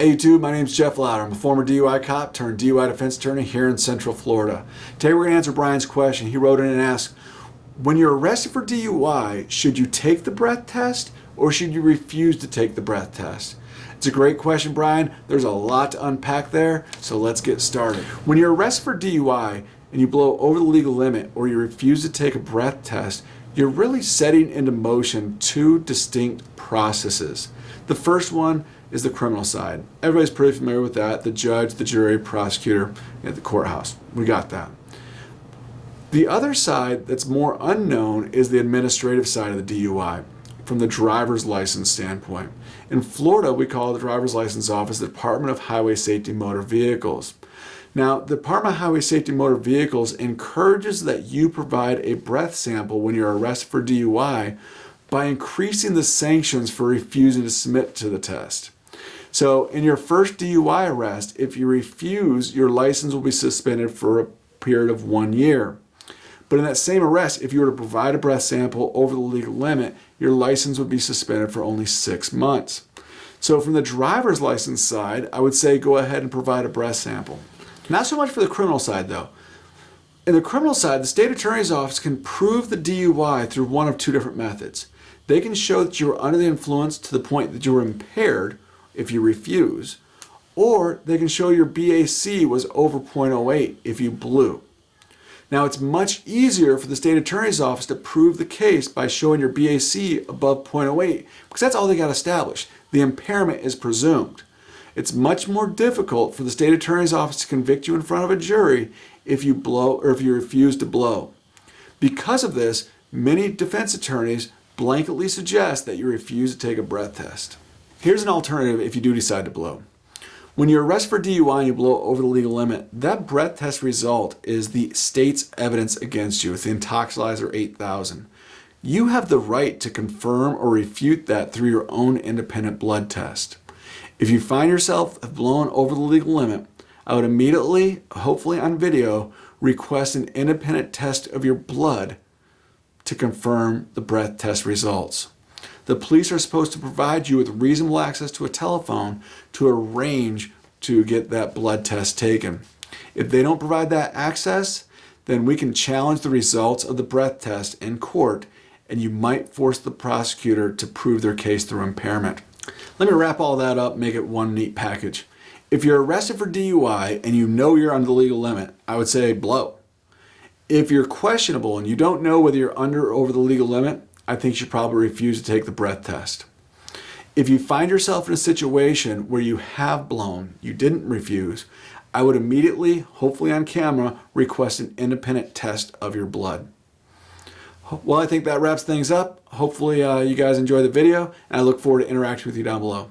Hey YouTube, my name is Jeff Louder. I'm a former DUI cop turned DUI defense attorney here in Central Florida. Today we're going to answer Brian's question. He wrote in and asked, when you're arrested for DUI, should you take the breath test or should you refuse to take the breath test? It's a great question, Brian. There's a lot to unpack there, so let's get started. When you're arrested for DUI and you blow over the legal limit or you refuse to take a breath test, you're really setting into motion two distinct processes. The first one is the criminal side. Everybody's pretty familiar with that. The judge, the jury, prosecutor at the courthouse. We got that. The other side that's more unknown is the administrative side of the DUI from the driver's license standpoint. In Florida, we call the driver's license office the Department of Highway Safety Motor Vehicles. Now, the Department of Highway Safety Motor Vehicles encourages that you provide a breath sample when you're arrested for DUI by increasing the sanctions for refusing to submit to the test. So in your first DUI arrest, if you refuse, your license will be suspended for a period of 1 year. But in that same arrest, if you were to provide a breath sample over the legal limit, your license would be suspended for only 6 months. So from the driver's license side, I would say go ahead and provide a breath sample. Not so much for the criminal side though. In the criminal side, the state attorney's office can prove the DUI through one of two different methods. They can show that you were under the influence to the point that you were impaired if you refuse, or they can show your BAC was over 0.08 if you blew. Now it's much easier for the state attorney's office to prove the case by showing your BAC above 0.08 because that's all they got established. The impairment is presumed. It's much more difficult for the state attorney's office to convict you in front of a jury if you blow or if you refuse to blow. Because of this, many defense attorneys blanketly suggest that you refuse to take a breath test. Here's an alternative if you do decide to blow. When you're arrested for DUI and you blow over the legal limit, that breath test result is the state's evidence against you. It's the Intoxilizer 8000. You have the right to confirm or refute that through your own independent blood test. If you find yourself blown over the legal limit, I would immediately, hopefully on video, request an independent test of your blood to confirm the breath test results. The police are supposed to provide you with reasonable access to a telephone to arrange to get that blood test taken. If they don't provide that access, then we can challenge the results of the breath test in court, and you might force the prosecutor to prove their case through impairment. Let me wrap all that up, make it one neat package. If you're arrested for DUI and you know you're under the legal limit, I would say blow. If you're questionable and you don't know whether you're under or over the legal limit, I think you should probably refuse to take the breath test. If you find yourself in a situation where you have blown, you didn't refuse, I would immediately, hopefully on camera, request an independent test of your blood. Well, I think that wraps things up. Hopefully you guys enjoy the video, and I look forward to interacting with you down below.